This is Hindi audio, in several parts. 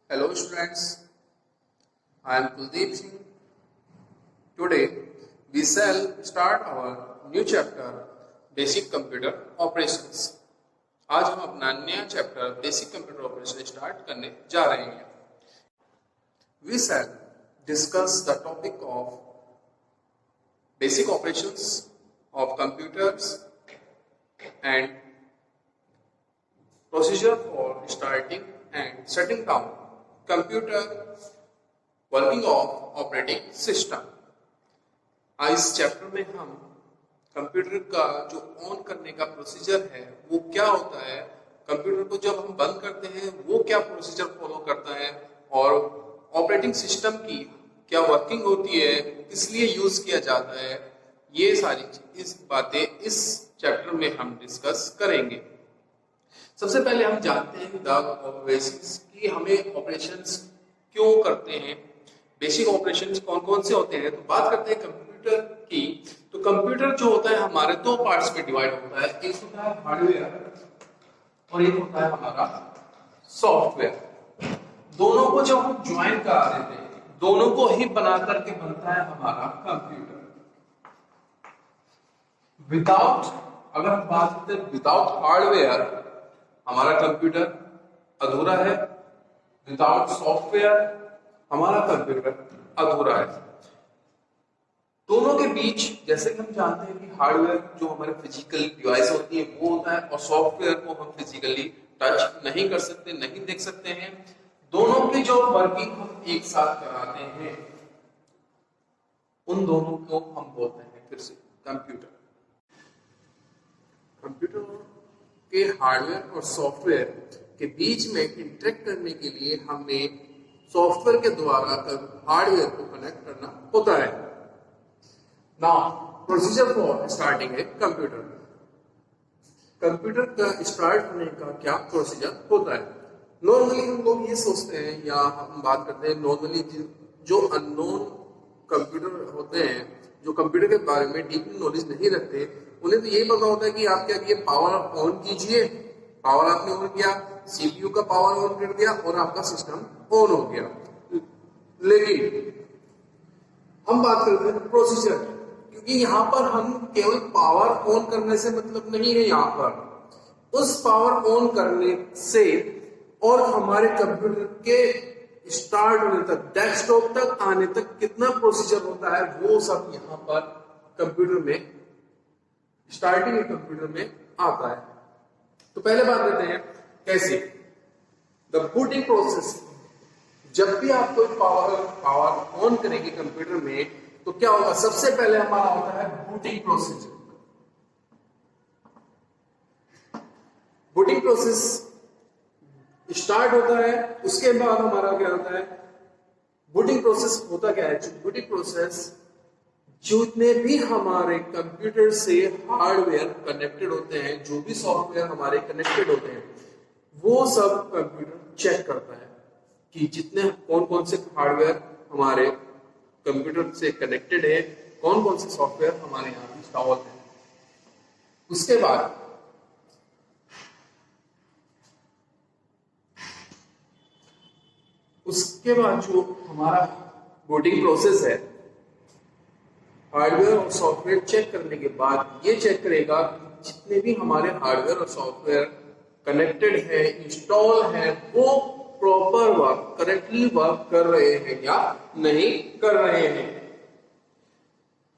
Hello students, I am Kuldeep Singh. Today we shall start our new chapter Basic Computer Operations. आज हम अपना नया chapter basic computer operation start करने जा रहे हैं. We shall discuss the topic of basic operations of computers and procedure for starting and shutting down computer working of operating system. आज इस चैप्टर में हम कंप्यूटर का जो ऑन करने का प्रोसीजर है वो क्या होता है, कंप्यूटर को जब हम बंद करते हैं वो क्या प्रोसीजर फॉलो करता है, और ऑपरेटिंग सिस्टम की क्या वर्किंग होती है, किस लिए यूज किया जाता है, ये सारी इस बातें इस चैप्टर में हम डिस्कस करेंगे. सबसे पहले हम जानते हैं द बेसिक्स कि हमें ऑपरेशंस क्यों करते हैं, बेसिक ऑपरेशंस कौन कौन से होते हैं. तो बात करते हैं कंप्यूटर की. तो कंप्यूटर जो होता है हमारे दो पार्ट्स में डिवाइड होता है. एक होता है हार्डवेयर और एक होता है हमारा सॉफ्टवेयर. दोनों को जब हम ज्वाइन करा देते हैं, दोनों को ही बना करके बनता है हमारा कंप्यूटर. विदाउट, अगर हम बात करते हैं विदाउट हार्डवेयर हमारा कंप्यूटर अधूरा है, विदाउट सॉफ्टवेयर हमारा कंप्यूटर अधूरा है. दोनों के बीच जैसे कि हम जानते हैं कि हार्डवेयर जो हमारे फिजिकल डिवाइस होती है वो होता है, और सॉफ्टवेयर को हम फिजिकली टच नहीं कर सकते, नहीं देख सकते हैं. दोनों की जो वर्किंग हम एक साथ कराते हैं उन दोनों को हम बोलते हैं फिर से कंप्यूटर. कंप्यूटर के हार्डवेयर और सॉफ्टवेयर के बीच में इंटरेक्ट करने के लिए हमें सॉफ्टवेयर के द्वारा हार्डवेयर को कनेक्ट करना होता है. Now procedure for starting a computer. Computer का स्टार्ट होने का क्या प्रोसीजर होता है. नॉर्मली हम लोग ये सोचते हैं या हम बात करते हैं, नॉर्मली जो अननोन कंप्यूटर होते हैं, जो कंप्यूटर के बारे में डीपली नॉलेज नहीं रखते, उन्हें तो यही पता होता है कि आप क्या किए, पावर ऑन कीजिए, पावर आपने ऑन किया, सीपीयू का पावर ऑन कर दिया और आपका सिस्टम ऑन हो गया. लेकिन हम बात करते हैं प्रोसीजर, क्योंकि यहाँ पर हम केवल पावर ऑन करने से मतलब नहीं है. यहाँ पर उस पावर ऑन करने से और हमारे कंप्यूटर के स्टार्ट होने तक, डेस्कटॉप तक आने तक कितना प्रोसीजर होता है वो सब यहाँ पर कंप्यूटर में, स्टार्टिंग कंप्यूटर में आता है. तो पहले बात करते हैं कैसे द बूटिंग प्रोसेस. जब भी आप कोई पावर ऑन करेंगे कंप्यूटर में तो क्या होगा, सबसे पहले हमारा होता है booting process. Booting process start होता है, उसके बाद हमारा क्या होता है, बूटिंग प्रोसेस होता क्या है. बूटिंग प्रोसेस जितने भी हमारे कंप्यूटर से हार्डवेयर कनेक्टेड होते हैं, जो भी सॉफ्टवेयर हमारे कनेक्टेड होते हैं, वो सब कंप्यूटर चेक करता है कि जितने कौन कौन से हार्डवेयर हमारे कंप्यूटर से कनेक्टेड है, कौन कौन से सॉफ्टवेयर हमारे यहाँ इंस्टॉल है. उसके बाद जो हमारा बूटिंग प्रोसेस है, हार्डवेयर और सॉफ्टवेयर चेक करने के बाद ये चेक करेगा कि जितने भी हमारे हार्डवेयर और सॉफ्टवेयर कनेक्टेड है, इंस्टॉल है, वो प्रॉपर वर्क, करेक्टली वर्क कर रहे हैं या नहीं कर रहे हैं.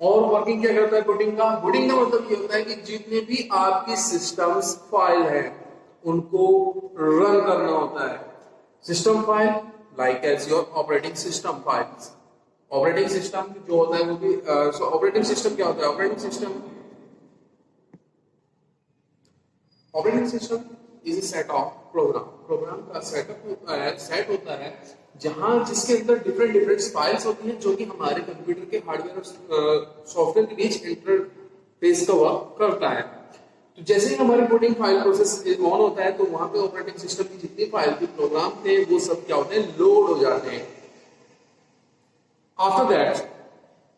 और वर्किंग क्या करता है बूटिंग का. बूटिंग का मतलब ये होता है कि जितने भी आपकी सिस्टम्स फाइल है उनको रन करना होता है. System file like as your operating system files. Operating system जो होता है वो भी ऑपरेटिंग सिस्टम क्या होता है. Operating system is a set of program का सेट होता है जहां जिसके अंदर डिफरेंट फाइल्स होती हैं जो कि हमारे कंप्यूटर के हार्डवेयर और सॉफ्टवेयर के बीच इंटरफेस का वर्क करता है. तो जैसे ही हमारे बूटिंग फाइल प्रोसेस ऑन होता है तो वहां पे ऑपरेटिंग सिस्टम की जितनी फाइल की प्रोग्राम थे वो सब क्या होते हैं, लोड हो जाते हैं. आफ्टर दैट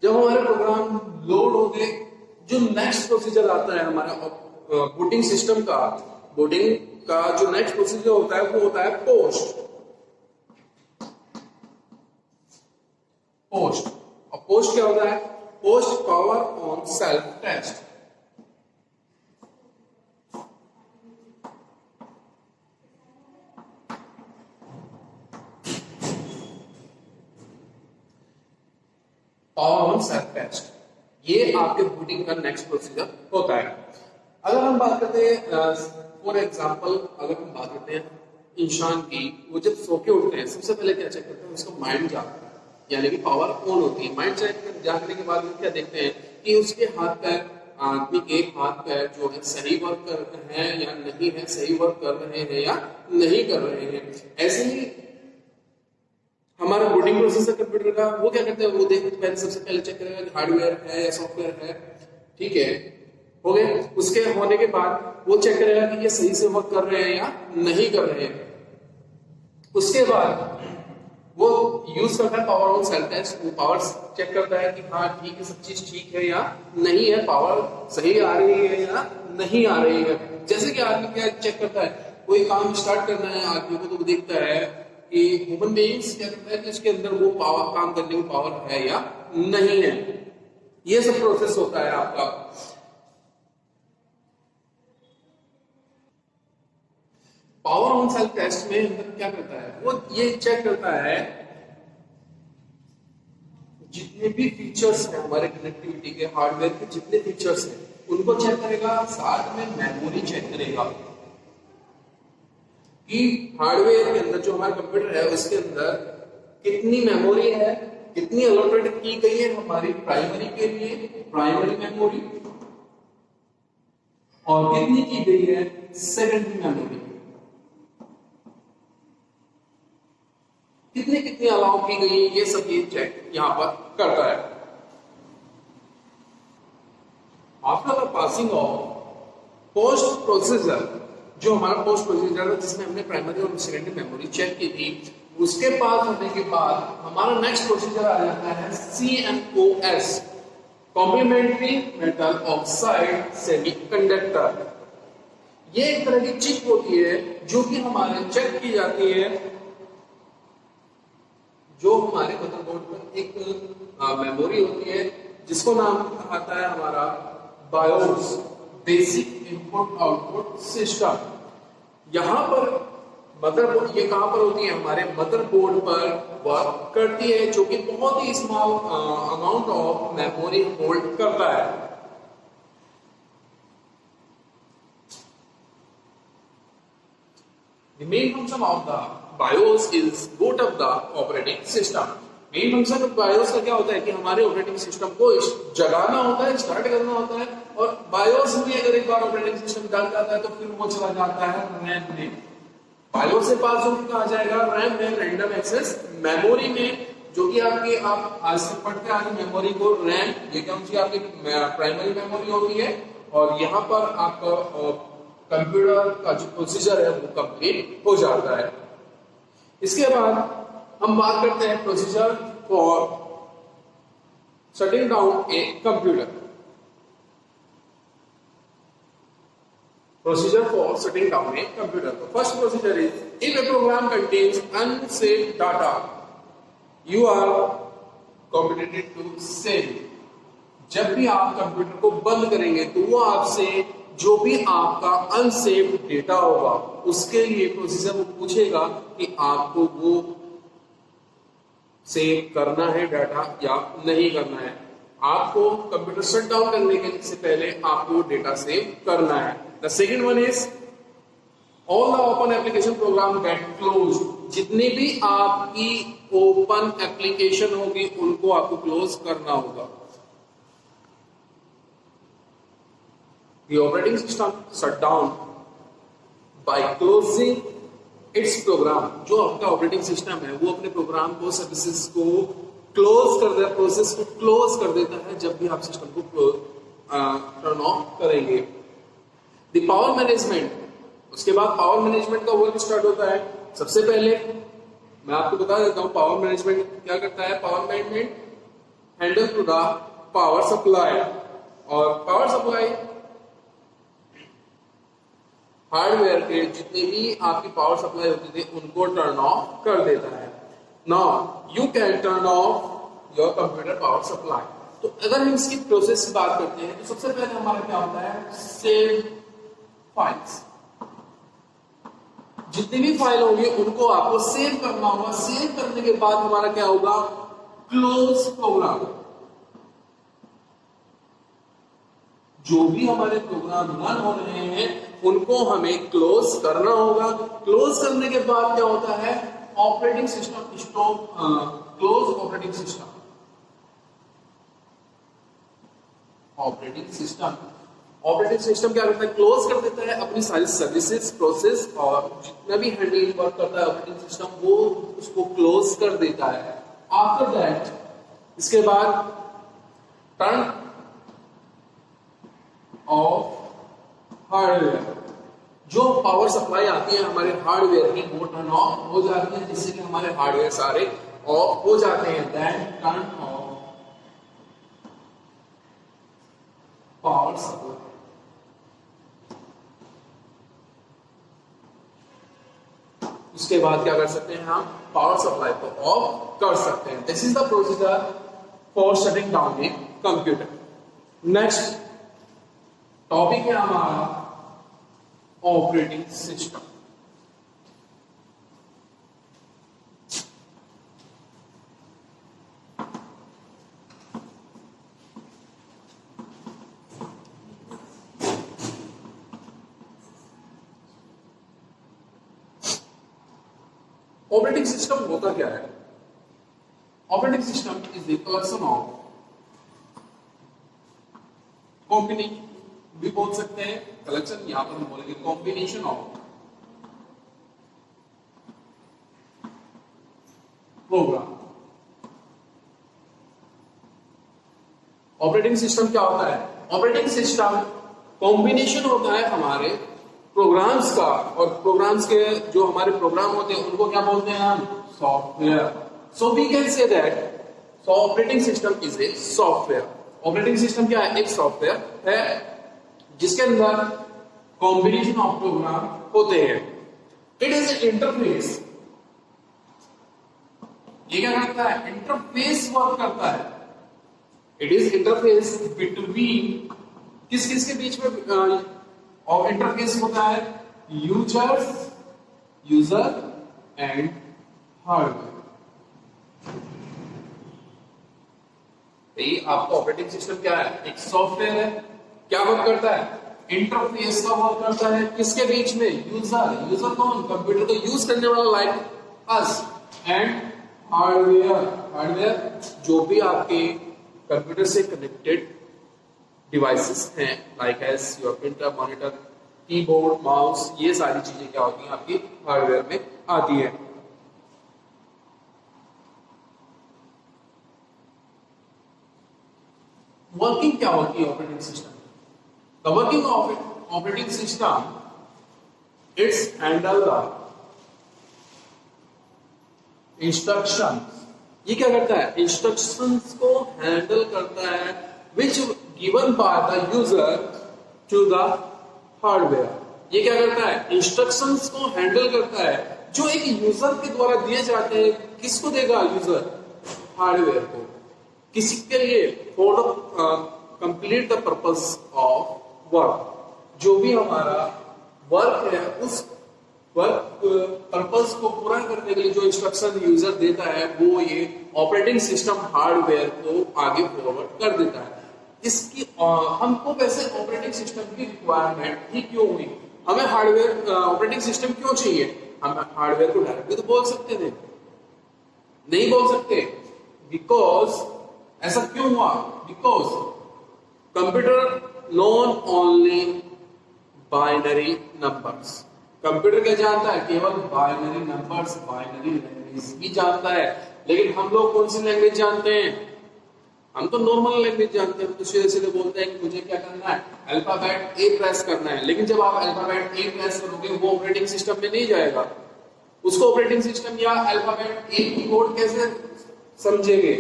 जब हमारे प्रोग्राम लोड हो गए, जो नेक्स्ट प्रोसीजर आता है हमारा बूटिंग सिस्टम का, बूटिंग का जो नेक्स्ट प्रोसीजर होता है वो होता है पोस्ट. पोस्ट। और पोस्ट क्या होता है? POST power on self test. Power on self test, ये आपके बूटिंग का नेक्स्ट प्रोसीजर होता है। अगर हम बात करते हैं फॉर एग्जांपल, अगर हम बात करते हैं इंसान की, वो जब सो के उठते हैं सबसे पहले क्या चेक करते हैं? उसका माइंड जागता है, यानी कि पावर ऑन होती है। माइंड चेक जागने के बाद में क्या देखते हैं कि उसके हाथ पैर, आदमी के हाथ पैर जो है सही वर्क कर रहे हैं या नहीं है, सही वर्क कर रहे हैं या नहीं कर रहे हैं। ऐसे ही हमारा बूटिंग प्रोसेस है कंप्यूटर का, वो क्या करते हैं? वो पहले सबसे पहले चेक करेगा कि हार्डवेयर है या सॉफ्टवेयर है, ठीक है, हो गए। उसके होने के बाद वो चेक करेगा कि ये सही से वर्क कर रहे हैं या नहीं कर रहे हैं। उसके बाद वो यूज करता है पावर ऑन सेल्फ टेस्ट। वो पावर चेक करता है कि हाँ ठीक है, सब चीज ठीक है या नहीं है, पावर सही आ रही है या नहीं आ रही है। जैसे कि आदमी क्या चेक करता है, कोई काम स्टार्ट करना है आदमी को, तो वो देखता है कि ह्यूमन बीइंग्स क्या करता है कि उसके अंदर वो पावर, काम करने की पावर है या नहीं है। ये सब प्रोसेस होता है आपका। पावर ऑन सेल्फ टेस्ट में क्या करता है? वो ये चेक करता है जितने भी फीचर्स हैं हमारे कनेक्टिविटी के, हार्डवेयर के जितने फीचर्स हैं उनको चेक करेगा, साथ में मेमोरी चेक करेगा कि हार्डवेयर के अंदर जो हमारा कंप्यूटर है उसके अंदर कितनी मेमोरी है, कितनी अलॉटेड की गई है हमारी प्राइमरी के लिए, प्राइमरी मेमोरी, और कितनी की गई है सेकेंडरी मेमोरी, कितनी कितनी अलाउ की गई, ये सब ये चेक यहां पर करता है। After the passing of post procedure, जो हमारा पोस्ट प्रोसीजर है जिसमें हमने प्राइमरी और सेकेंडरी मेमोरी चेक की थी, उसके पास होने के बाद हमारा नेक्स्ट प्रोसीजर आ जाता है CMOS, complementary metal oxide semiconductor. ये एक तरह की चिप होती है जो कि हमारे चेक की जाती है, जो हमारे मदरबोर्ड पर एक मेमोरी होती है जिसको नाम आता है हमारा BIOS, basic input output system. यहां पर मदरबोर्ड, ये कहां पर होती है? हमारे मदरबोर्ड पर वर्क करती है, जो कि बहुत ही small amount of memory hold करता है। The main function of the BIOS is boot up the operating system. Main function BIOS का क्या होता है कि हमारे ऑपरेटिंग सिस्टम को जगाना होता है, स्टार्ट करना होता है, और बायोस में अगर एक बार ऑपरेटिंग सिस्टम डाल जाता है तो फिर वो चला जाता है रैम में। बायोस से पास होकर कहा जाएगा रैम में, रैंडम एक्सेस मेमोरी में, जो कि आपकी, आप आज से पढ़ते आ रही मेमोरी को रैम, ये कौन सी आपकी प्राइमरी मेमोरी होती है, और यहाँ पर आपका कंप्यूटर का जो प्रोसीजर है वो कंप्लीट हो जाता है। इसके बाद हम बात करते हैं procedure for shutting down a computer. Procedure for shutting down a computer. The first procedure is, if a program contains unsafe data, you are committed to save it. जब भी आप कंप्यूटर को बंद करेंगे तो वो आपसे जो भी आपका अनसेफ डेटा होगा उसके लिए प्रोसीजर वो पूछेगा कि आपको वो सेव करना है डाटा या नहीं करना है। आपको कंप्यूटर शट डाउन करने के से पहले आपको डेटा सेव करना है। The second one is all the open application program get closed. जितनी भी आपकी ओपन एप्लीकेशन होगी उनको आपको क्लोज करना होगा। The operating system shut down by closing its program. जो आपका ऑपरेटिंग सिस्टम है वो अपने प्रोग्राम को, सर्विसेज को क्लोज कर देता है, प्रोसेस को क्लोज कर देता है जब भी आप सिस्टम को टर्न ऑफ करेंगे। द पावर मैनेजमेंट, उसके बाद पावर मैनेजमेंट का वर्क स्टार्ट होता है। सबसे पहले मैं आपको बता देता हूं पावर मैनेजमेंट क्या करता है। Power management handle to the power supply, और पावर सप्लाई हार्डवेयर के जितने भी आपकी पावर सप्लाई होती थी उनको टर्न ऑफ कर देता है। Now you can turn off your computer power supply. तो अगर हम इसकी प्रोसेस की बात करते हैं तो सबसे पहले हमारा क्या होता है, सेव फाइल्स। जितनी भी फाइल होगी उनको आपको सेव करना होगा। सेव करने के बाद हमारा क्या होगा, क्लोज प्रोग्राम। जो भी हमारे प्रोग्राम रन हो रहे हैं उनको हमें क्लोज करना होगा। क्लोज करने के बाद क्या होता है, operating system stop, close operating system. Operating system क्या करता है, क्लोज कर देता है अपनी सारी सर्विसेज, प्रोसेस और जितना भी हैंडलिंग वर्क करता है ऑपरेटिंग सिस्टम, वो उसको क्लोज कर देता है। आफ्टर दैट, इसके बाद टर्न ऑफ हार्डवेयर। जो पावर सप्लाई आती है हमारे हार्डवेयर की वो टर्न ऑफ हो जाती है, जिससे कि हमारे हार्डवेयर सारे ऑफ हो जाते हैं। Then turn off power supply. उसके बाद क्या कर सकते हैं, हम पावर सप्लाई को ऑफ कर सकते हैं। This is the procedure for shutting down a computer. Next topic है हमारा ऑपरेटिंग सिस्टम। ऑपरेटिंग सिस्टम होता क्या है? Operating system is the collection of combination भी बोल सकते हैं, कलेक्शन यहां पर हम बोलेंगे combination of program. Operating system क्या होता है? ऑपरेटिंग सिस्टम कॉम्बिनेशन होता है हमारे प्रोग्राम्स का, और प्रोग्राम्स के जो हमारे प्रोग्राम होते हैं उनको क्या बोलते हैं हम? Software. So we can say that operating system is a software. Operating system क्या है? एक सॉफ्टवेयर है जिसके अंदर कॉम्बिनेशन ऑफ प्रोग्राम होते हैं। It is interface. ये क्या करता है? इंटरफेस वर्क करता है। इट इज इंटरफेस बिटवीन किस किस के बीच में और इंटरफेस होता है? User and hardware. आपका ऑपरेटिंग सिस्टम क्या है? एक सॉफ्टवेयर है। क्या वर्क करता है? इंटरफेस का वर्क करता है। किसके बीच में? यूजर कौन? कंप्यूटर को यूज करने वाला, लाइक अस, एंड हार्डवेयर जो भी आपके कंप्यूटर से कनेक्टेड डिवाइसेस हैं, like as your printer, monitor, keyboard, mouse, ये सारी चीजें क्या होती हैं? आपकी हार्डवेयर में आती है। वर्किंग क्या होती है operating system? The working of operating system, its handle the instructions. ये क्या करता है? इंस्ट्रक्शंस को हैंडल करता है, which given by the user to the hardware. ये क्या करता है? इंस्ट्रक्शंस को हैंडल करता है जो एक यूजर के द्वारा दिए जाते हैं। किसको देगा? यूजर हार्डवेयर को। किसी के लिए? For the complete the purpose of work. जो भी हमारा वर्क है उस वर्क पर्पस को पूरा करने के लिए जो इंस्ट्रक्शन यूजर देता है वो ये ऑपरेटिंग सिस्टम हार्डवेयर को आगे फॉरवर्ड कर देता है। इसकी हमको वैसे ऑपरेटिंग सिस्टम की रिक्वायरमेंट ही क्यों हुई? हमें हार्डवेयर ऑपरेटिंग सिस्टम क्यों चाहिए? हम हार्डवेयर को डायरेक्टली तो बोल सकते थे, नहीं बोल सकते। बिकॉज ऐसा क्यों हुआ? Because computer non only binary numbers. Computer क्या जानता है? केवल बाइनरी नंबर्स, बाइनरी लैंग्वेज ही जानता है। लेकिन हम लोग कौन सी लैंग्वेज जानते हैं? हम तो नॉर्मल लैंग्वेज जानते हैं। तो सीधे सीधे बोलते हैं कि मुझे क्या करना है? अल्फाबेट ए प्रेस करना है। लेकिन जब आप अल्फाबेट ए प्रेस करोगे वो ऑपरेटिंग सिस्टम में नहीं जाएगा। उसको ऑपरेटिंग सिस्टम या अल्फाबेट ए कीबोर्ड कैसे समझेंगे?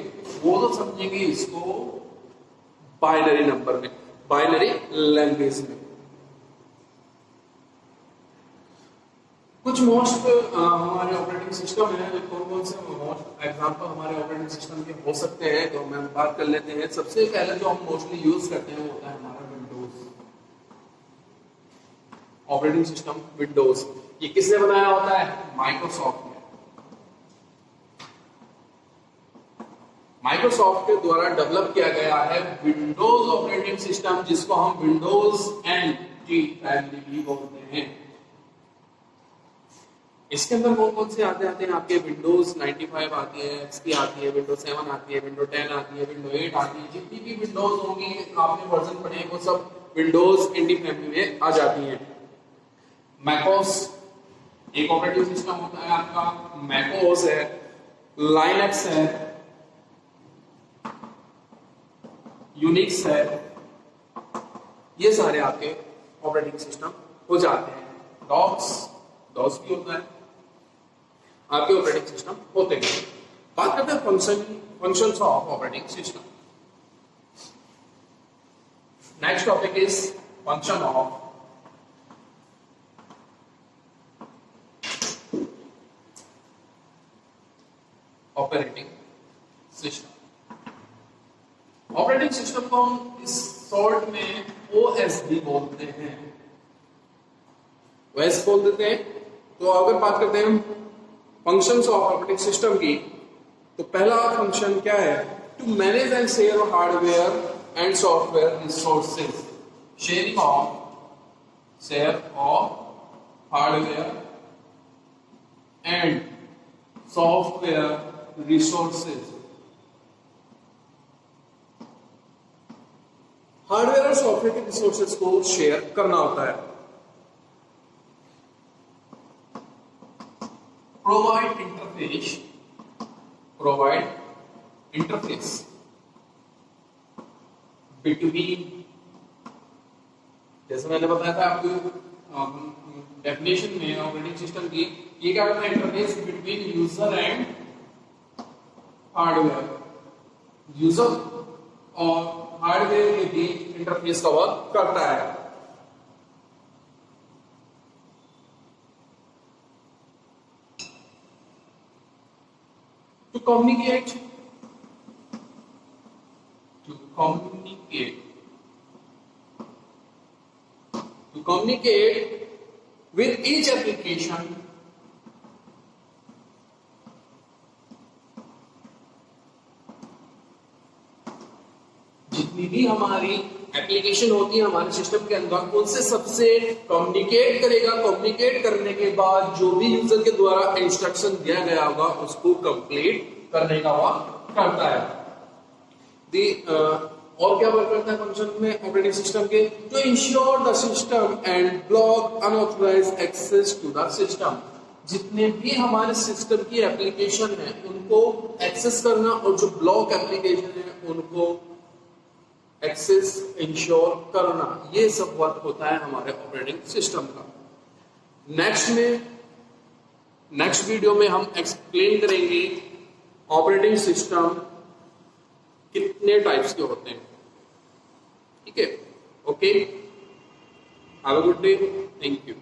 वो तो समझेंगे इसको बाइनरी नंबर में, बाइनरी लैंग्वेज में। कुछ मोस्ट हमारे ऑपरेटिंग सिस्टम है, कौन कौन से मोस्ट एग्जाम्पल हमारे ऑपरेटिंग सिस्टम के हो सकते हैं, तो हम बात कर लेते हैं। सबसे पहले जो हम मोस्टली यूज करते हैं वो होता है हमारा विंडोज ऑपरेटिंग सिस्टम। विंडोज ये किसने बनाया होता है? माइक्रोसॉफ्ट ने। माइक्रोसॉफ्ट के द्वारा डेवलप किया गया है विंडोज ऑपरेटिंग सिस्टम, जिसको हम विंडोज एनटी फैमिली भी बोलते हैं। इसके अंदर कौन कौन से आते हैं आपके? विंडोज 95 आती है, एक्सपी आती है, विंडोज 7 आती है, विंडोज 10 आती है, विंडोज 8 आती है। जितनी भी विंडोज होंगी आपने वर्जन पढ़े वो सब विंडोज एनटी फैमिली में आ जाती है। मैकोस एक ऑपरेटिंग सिस्टम होता है आपका, मैकोस है, लाइनक्स है, यूनिक्स है, ये सारे आपके ऑपरेटिंग सिस्टम हो जाते हैं। डॉस भी होता है, आपके ऑपरेटिंग सिस्टम होते हैं। बात करते हैं functions of operating system. Next topic is function of operating system. Operating system को हम इस शॉर्ट में OSD बोलते हैं, OS बोल देते हैं। तो अगर बात करते हैं हम फंक्शंस ऑफ ऑपरेटिंग सिस्टम की, तो पहला फंक्शन क्या है? To manage and share hardware and software resources. Share of hardware and software resources. Hardware और सॉफ्टवेयर के रिसोर्सेज को शेयर करना होता है। प्रोवाइड इंटरफेस बिटवीन, जैसे मैंने बताया था आपको डेफिनेशन में ऑपरेटिंग सिस्टम की, ये क्या करता है? Interface between user and hardware. User और हार्डवेयर के बीच इंटरफेस का वर्क करता है। To communicate with each application जितनी भी हमारी एप्लीकेशन होती है हमारे सिस्टम के अंदर, उनसे सबसे कम्युनिकेट करेगा। कम्युनिकेट करने के बाद जो भी यूजर के द्वारा इंस्ट्रक्शन दिया गया होगा उसको कंप्लीट करने का वर्क करता है। और क्या वर्क करता है फंक्शन में ऑपरेटिंग सिस्टम के? To ensure the system and block unauthorised access to the system. जितने भी हमारे सिस्टम की एप्लीकेशन है उनको एक्सेस करना, और जो ब्लॉक एप्लीकेशन है उनको एक्सेस इंश्योर करना, ये सब वर्क होता है हमारे ऑपरेटिंग सिस्टम का। नेक्स्ट वीडियो में हम एक्सप्लेन करेंगे ऑपरेटिंग सिस्टम कितने टाइप्स के होते हैं। ठीक है, okay, have a good day, thank you.